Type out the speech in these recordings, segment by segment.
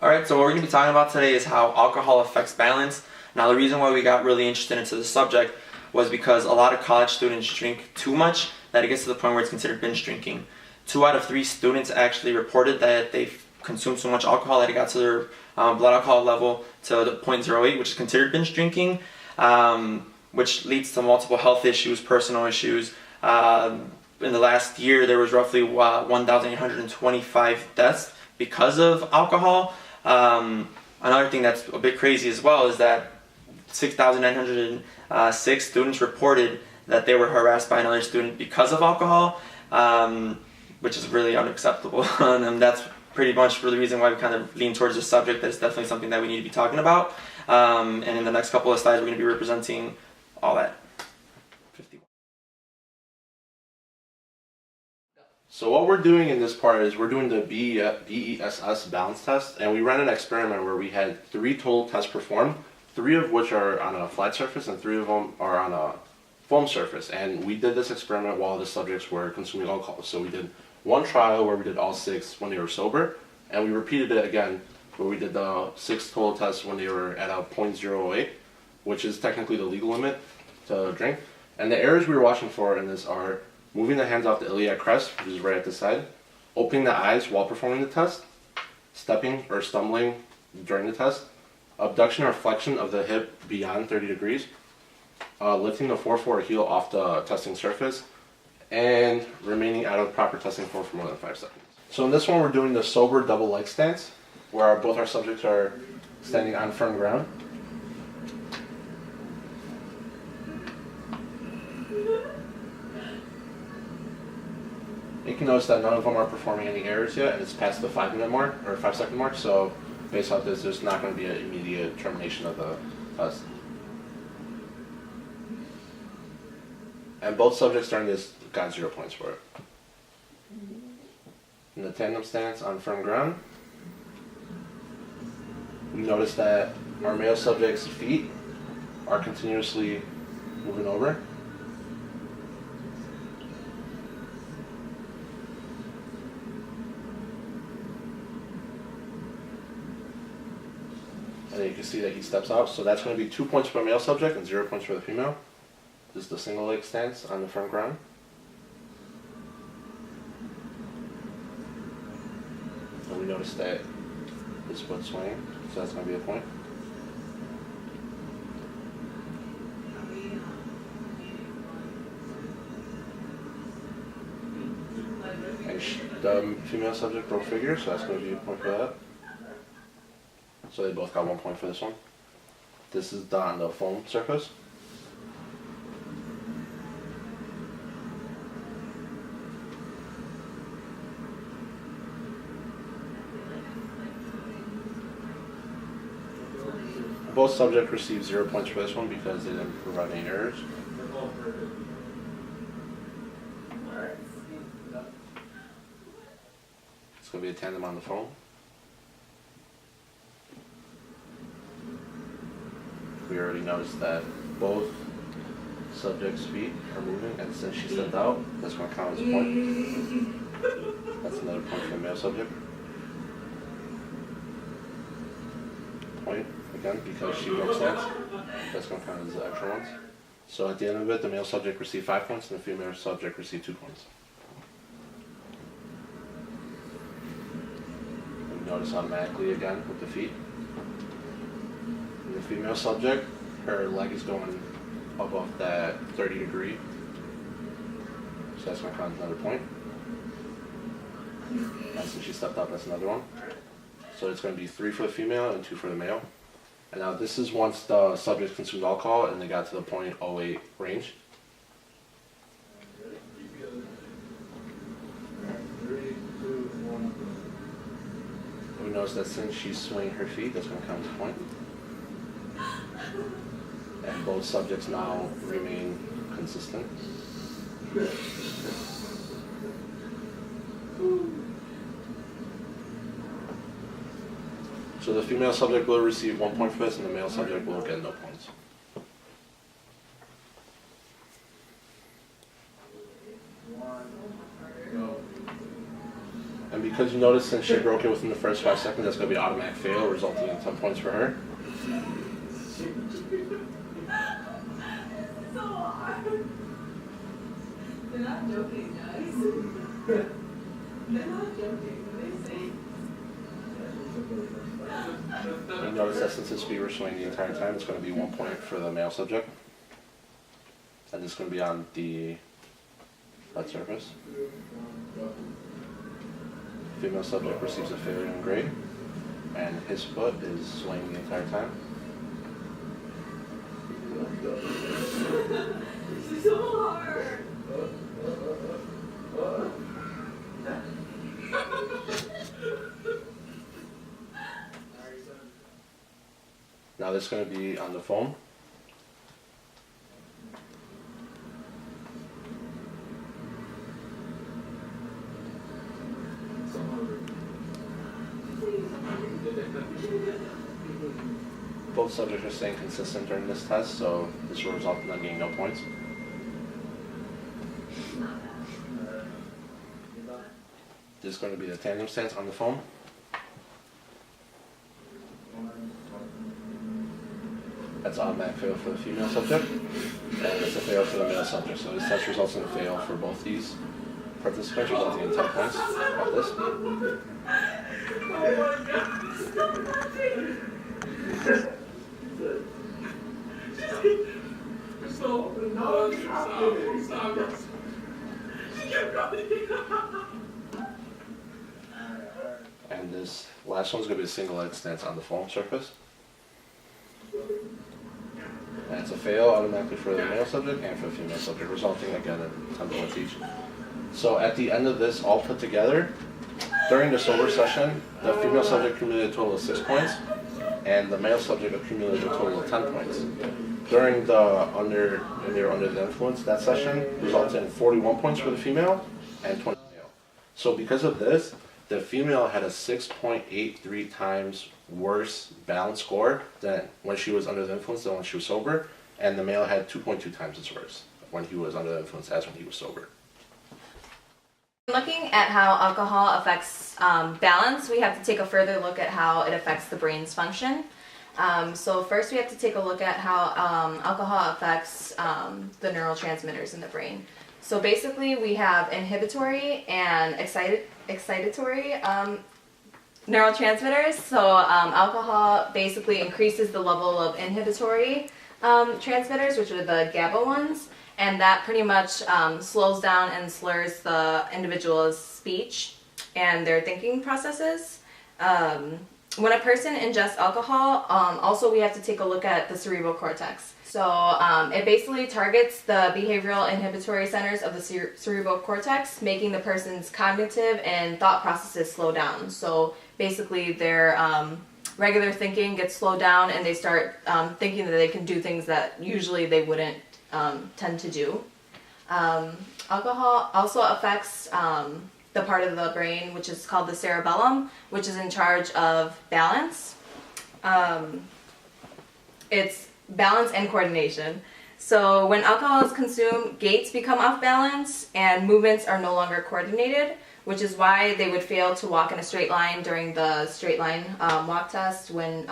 Alright, so what we're going to be talking about today is how alcohol affects balance. Now, the reason why we got really interested into this subject was because a lot of college students drink too much that it gets to the point where it's considered binge drinking. 2 out of 3 students actually reported that they've consumed so much alcohol that it got to their blood alcohol level to the 0.08, which is considered binge drinking, which leads to multiple health issues, personal issues. In the last year, there was roughly 1,825 deaths because of alcohol. Another thing that's a bit crazy as well is that 6,906 students reported that they were harassed by another student because of alcohol, which is really unacceptable. And that's pretty much for the reason why we kind of lean towards this subject. That's definitely something that we need to be talking about. And in the next couple of slides, we're going to be representing all that. So what we're doing in this part is we're doing the BESS balance test, and we ran an experiment where we had 3 total tests performed, 3 of which are on a flat surface and 3 of them are on a foam surface. And we did this experiment while the subjects were consuming alcohol. So we did one trial where we did all 6 when they were sober, and we repeated it again where we did the 6 total tests when they were at a 0.08, which is technically the legal limit to drink. And the errors we were watching for in this are moving the hands off the iliac crest, which is right at the side, opening the eyes while performing the test, stepping or stumbling during the test, abduction or flexion of the hip beyond 30 degrees, lifting the 4-4 heel off the testing surface, and remaining out of proper testing form for more than 5 seconds. So in this one, we're doing the sober double leg stance, where both our subjects are standing on firm ground. You can notice that none of them are performing any errors yet, and it's past the 5-minute mark, or 5-second mark, so based off this, there's not going to be an immediate termination of the test. And both subjects during this got 0 points for it. In the tandem stance on firm ground, we notice that our male subject's feet are continuously moving over. And you can see that he steps out, so that's going to be 2 points for the male subject and 0 points for the female. This is the single leg stance on the firm ground. And we notice that his foot's swaying, so that's going to be a point. And the female subject broke figure, so that's going to be a point for that. So they both got 1 point for this one. This is done on the foam surface. Both subjects received 0 points for this one because they didn't provide any errors. It's going to be a tandem on the foam. We already noticed that both subjects' feet are moving, and since she stepped out, that's going to count as a point. That's another point for the male subject. Point, again, because she broke stance. That's going to count as the extra ones. So at the end of it, the male subject received 5 points, and the female subject received 2 points. And we notice automatically again with the feet. The female subject, her leg is going above that 30 degree, so that's going to count as another point. And since she stepped up, that's another one. So it's going to be 3 for the female and 2 for the male. And now this is once the subject consumed alcohol and they got to the 0.08 range. We notice that since she's swinging her feet, that's going to count as a point. And both subjects now remain consistent. So the female subject will receive 1 point for this, and the male subject will get no points. And because you noticed since she broke it within the first 5 seconds, that's going to be an automatic fail, resulting in 10 points for her. So hard. They're not joking, guys. They're not joking when they say. You notice that since we were swinging the entire time, it's going to be 1 point for the male subject. And it's going to be on the flat surface. Female subject receives a failure in grade, and his foot is swinging the entire time. This is so hard. Now this is going to be on the foam. Both subjects are staying consistent during this test, so this will result in them getting no points. This is going to be the tandem stance on the foam. That's automatic fail for the female subject, and it's a fail for the male subject. So this test results in a fail for both these participants, resulting in 10 points off this. Oh my God. Stop laughing. Stop. No, stop. She kept running. And this last one's going to be a single leg stance on the foam surface. And it's a fail automatically for the male subject and for the female subject, resulting again in 10 points each. So at the end of this, all put together, during the sober session, the female subject accumulated a total of 6 points, and the male subject accumulated a total of 10 points. During when they were under the influence, that session resulted in 41 points for the female and 20 for the male. So because of this, the female had a 6.83 times worse balance score than when she was under the influence than when she was sober, and the male had 2.2 times as worse when he was under the influence as when he was sober. Looking at how alcohol affects balance, we have to take a further look at how it affects the brain's function. So first we have to take a look at how alcohol affects the neurotransmitters in the brain. So basically we have inhibitory and excitatory neurotransmitters. So alcohol basically increases the level of inhibitory transmitters, which are the GABA ones, and that pretty much slows down and slurs the individual's speech and their thinking processes. When a person ingests alcohol, also we have to take a look at the cerebral cortex. So it basically targets the behavioral inhibitory centers of the cerebral cortex, making the person's cognitive and thought processes slow down. So basically their regular thinking gets slowed down, and they start thinking that they can do things that usually they wouldn't tend to do. Alcohol also affects the part of the brain which is called the cerebellum, which is in charge of balance. It's balance and coordination. So when alcohol is consumed, gaits become off balance and movements are no longer coordinated, which is why they would fail to walk in a straight line during the straight line walk test when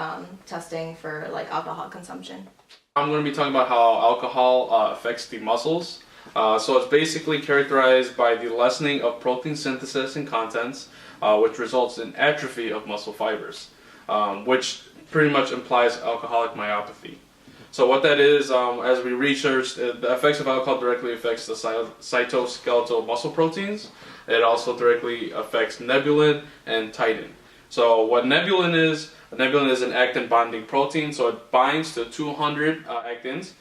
testing for like alcohol consumption. I'm going to be talking about how alcohol affects the muscles. So it's basically characterized by the lessening of protein synthesis and contents, which results in atrophy of muscle fibers, which pretty much implies alcoholic myopathy. So what that is, as we researched, the effects of alcohol directly affects the cytoskeletal muscle proteins. It also directly affects nebulin and titin. So what nebulin is an actin bonding protein, so it binds to 200 actins,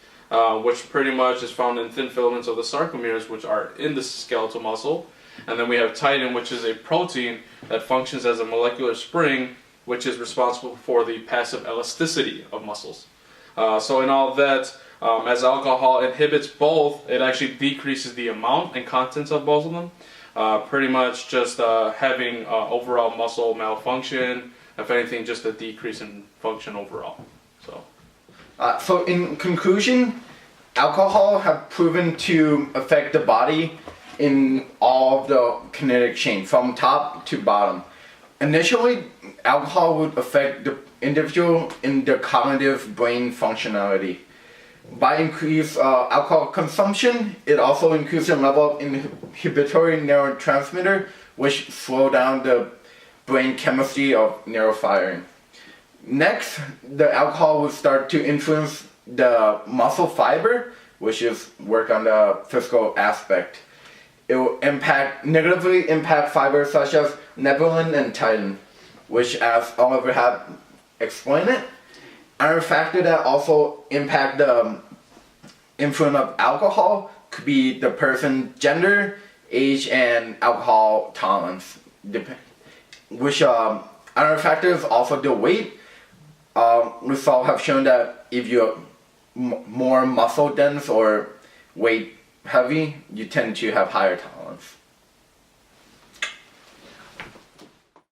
which pretty much is found in thin filaments of the sarcomeres, which are in the skeletal muscle. And then we have titin, which is a protein that functions as a molecular spring, which is responsible for the passive elasticity of muscles. So in all of that, as alcohol inhibits both, it actually decreases the amount and contents of both of them. Pretty much just having overall muscle malfunction, if anything, just a decrease in function overall. So in conclusion, alcohol have proven to affect the body in all of the kinetic chain from top to bottom. Initially, alcohol would affect the individual in the cognitive brain functionality. By increased alcohol consumption, it also increases the level of inhibitory neurotransmitter, which slow down the brain chemistry of neurofiring. Next, the alcohol will start to influence the muscle fiber, which is work on the physical aspect. It will negatively impact fibers such as nebulin and titin, which, as Oliver had explained it, another factor that also impact the influence of alcohol could be the person's gender, age, and alcohol tolerance. Which other factors also the weight. Results have shown that if you're more muscle dense or weight heavy, you tend to have higher tolerance.